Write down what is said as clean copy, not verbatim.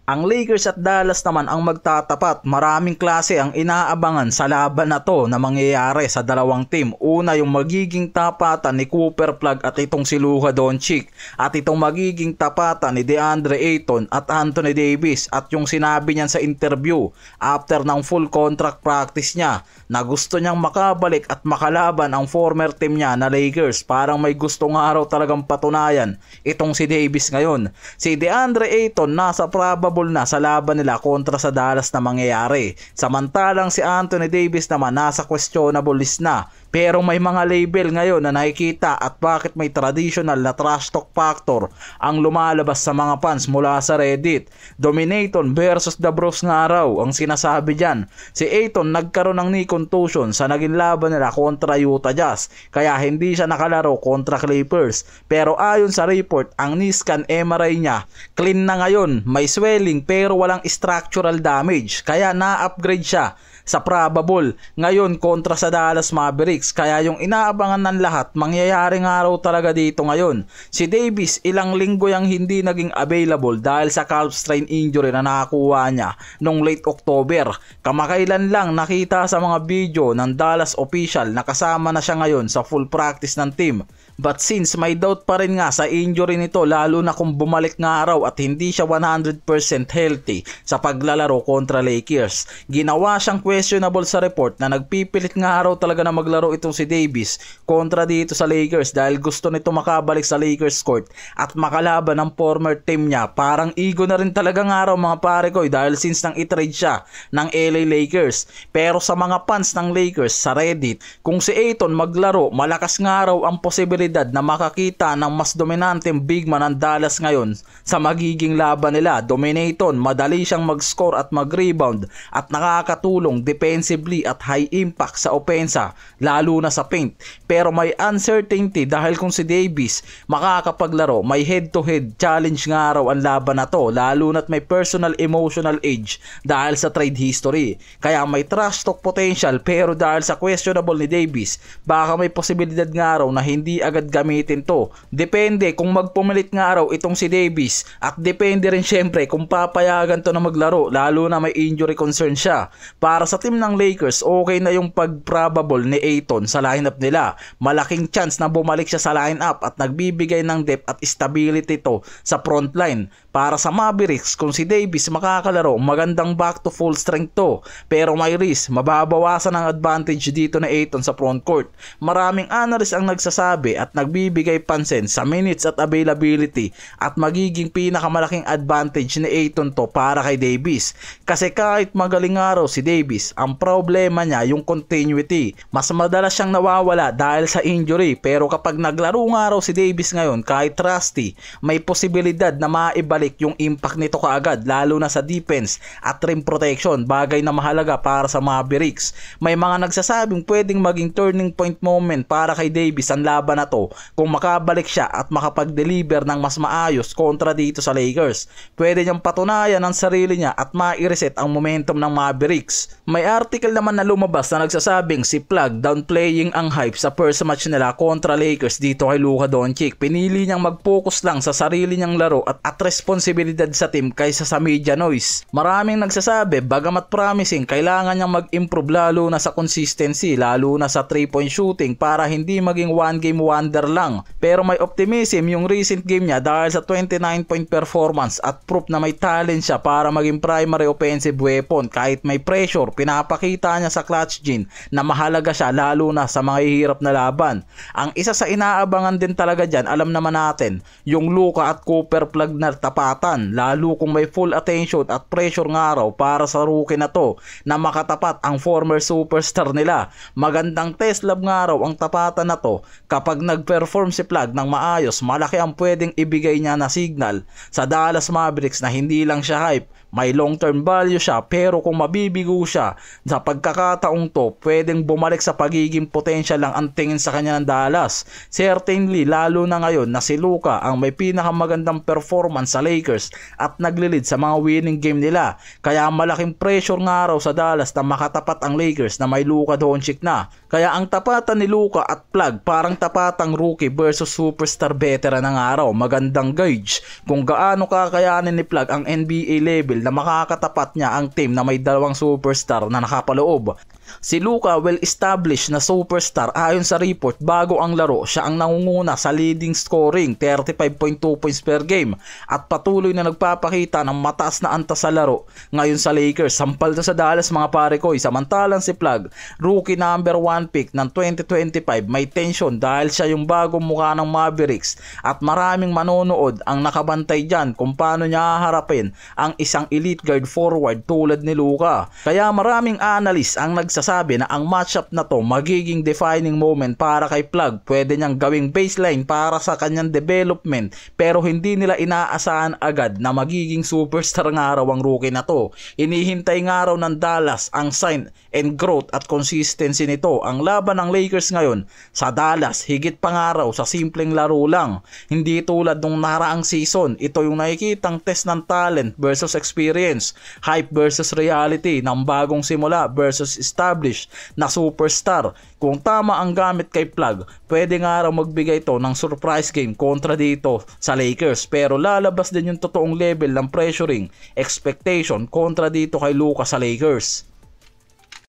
Ang Lakers at Dallas naman ang magtatapat. Maraming klase ang inaabangan sa laban na to na mangyayari sa dalawang team. Una, yung magiging tapatan ni Cooper Flag at itong si Luka Doncic. At itong magiging tapatan ni DeAndre Ayton at Anthony Davis. At yung sinabi niyan sa interview after ng full contract practice niya na gusto niyang makabalik at makalaban ang former team niya na Lakers. Parang may gustong araw talagang patunayan itong si Davis ngayon. Si DeAndre Ayton nasa probable na sa laban nila kontra sa Dallas na mangyayari. Samantalang si Anthony Davis naman nasa questionable list na. Pero may mga label ngayon na nakikita at bakit may traditional na trash talk factor ang lumalabas sa mga fans mula sa Reddit. Dominator versus The Bros nga raw ang sinasabi dyan. Si Ayton nagkaroon ng knee contusion sa naging laban nila kontra Utah Jazz kaya hindi siya nakalaro kontra Clippers. Pero ayon sa report, ang knee scan MRI niya clean na ngayon, may swelling pero walang structural damage kaya na-upgrade siya sa probable ngayon kontra sa Dallas Mavericks. Kaya yung inaabangan ng lahat, mangyayari nga raw talaga dito ngayon. Si Davis ilang linggo yang hindi naging available dahil sa calf strain injury na nakakuha niya noong late October. Kamakailan lang nakita sa mga video ng Dallas official na kasama na siya ngayon sa full practice ng team. But since may doubt pa rin nga sa injury nito, lalo na kung bumalik nga raw at hindi siya 100% healthy sa paglalaro kontra Lakers, ginawa siyang questionable sa report na nagpipilit nga raw talaga na maglaro itong si Davis kontra dito sa Lakers dahil gusto nito makabalik sa Lakers court at makalaban ng former team niya. Parang ego na rin talaga nga raw mga pare ko dahil since nang itrade siya ng LA Lakers. Pero sa mga fans ng Lakers sa Reddit, kung si Ayton maglaro, malakas nga raw ang posibilidad na makakita ng mas dominanteng big man ng Dallas ngayon sa magiging laban nila. Dominator, madali siyang mag-score at mag-rebound at nakakatulong defensively at high impact sa opensa lalo na sa paint. Pero may uncertainty dahil kung si Davis makakapaglaro, may head-to-head challenge nga raw ang laban na to lalo na't may personal emotional edge dahil sa trade history. Kaya may trash talk potential pero dahil sa questionable ni Davis, baka may posibilidad nga raw na hindi agad gamitin to. Depende kung magpumilit nga raw itong si Davis at depende rin syempre kung papayagan to na maglaro lalo na may injury concern siya. Para sa team ng Lakers, okay na yung pag-probable ni Ayton sa lineup nila. Malaking chance na bumalik siya sa lineup at nagbibigay ng depth at stability to sa front line. Para sa Mavericks, kung si Davis makakalaro, magandang back to full strength to. Pero may risk, mababawasan ang advantage dito na Ayton sa front court. Maraming analysts ang nagsasabi at nagbibigay pansin sa minutes at availability at magiging pinakamalaking advantage ni Ayton to para kay Davis. Kasi kahit magaling nga raw si Davis, ang problema niya yung continuity. Mas madalas siyang nawawala dahil sa injury. Pero kapag naglaro nga raw si Davis ngayon, kahit rusty, may posibilidad na maibalik yung impact nito kaagad lalo na sa defense at rim protection, bagay na mahalaga para sa Mavericks. May mga nagsasabing pwedeng maging turning point moment para kay Davis ang laban na to kung makabalik siya at makapag-deliver ng mas maayos kontra dito sa Lakers. Pwede niyang patunayan ang sarili niya at ma-reset ang momentum ng Mavericks. May article naman na lumabas na nagsasabing si Plug downplaying ang hype sa first match nila kontra Lakers dito kay Luka Doncic. Pinili niyang mag-focus lang sa sarili niyang laro at responsibilidad sa team kaysa sa media noise. Maraming nagsasabi, bagamat promising, kailangan niyang mag-improve lalo na sa consistency, lalo na sa 3-point shooting para hindi maging one game wonder lang. Pero may optimism yung recent game niya dahil sa 29-point performance at proof na may talent siya para maging primary offensive weapon. Kahit may pressure, pinapakita niya sa clutch gene na mahalaga siya lalo na sa mga hihirap na laban. Ang isa sa inaabangan din talaga dyan, alam naman natin, yung Luka at Cooper Plug na tapatan, lalo kung may full attention at pressure nga raw para sa rookie na to na makatapat ang former superstar nila. Magandang test lab nga raw ang tapatan na to. Kapag nag-perform si Plug ng maayos, malaki ang pwedeng ibigay niya na signal sa Dallas Mavericks na hindi lang siya hype, may long-term value siya. Pero kung mabibigo siya sa pagkakataong to, pwedeng bumalik sa pagiging potential lang ang tingin sa kanya ng Dallas. Certainly, lalo na ngayon na si Luka ang may pinakamagandang performance sa Lakers at naglilid sa mga winning game nila. Kaya malaking pressure nga raw sa Dallas na makatapat ang Lakers na may Luka Doncic na. Kaya ang tapatan ni Luka at Plug parang tapatang rookie versus superstar veteran ng araw. Magandang gauge kung gaano kakayanin ni Plug ang NBA level na makakatapat niya ang team na may dalawang superstar na nakapaloob. Si Luka, well-established na superstar, ayon sa report bago ang laro siya ang nangunguna sa leading scoring 35.2 points per game at patuloy na nagpapakita ng mataas na antas sa laro ngayon sa Lakers. Sampal na sa Dallas mga pare ko. Samantalang si Plug, rookie number 1 pick ng 2025, may tension dahil siya yung bagong mukha ng Mavericks at maraming manonood ang nakabantay dyan kung paano niya haharapin ang isang elite guard forward tulad ni Luka. Kaya maraming analyst ang nagsasabi na ang matchup na to magiging defining moment para kay Plug. Pwede niyang gawing baseline para sa kanyang development pero hindi nila inaasahan agad na magiging superstar nga raw ang rookie na to. Inihintay nga raw ng Dallas ang sign and growth at consistency nito. Ang laban ng Lakers ngayon sa Dallas higit pa nga raw sa simpleng laro lang. Hindi tulad nung naraang season. Ito yung nakikitang test ng talent versus experience, hype versus reality ng bagong simula versus established na superstar. Kung tama ang gamit kay Plug, pwede nga raw magbigay ito ng surprise game kontra dito sa Lakers, pero lalabas din yung totoong level ng pressuring expectation kontra dito kay Luka sa Lakers.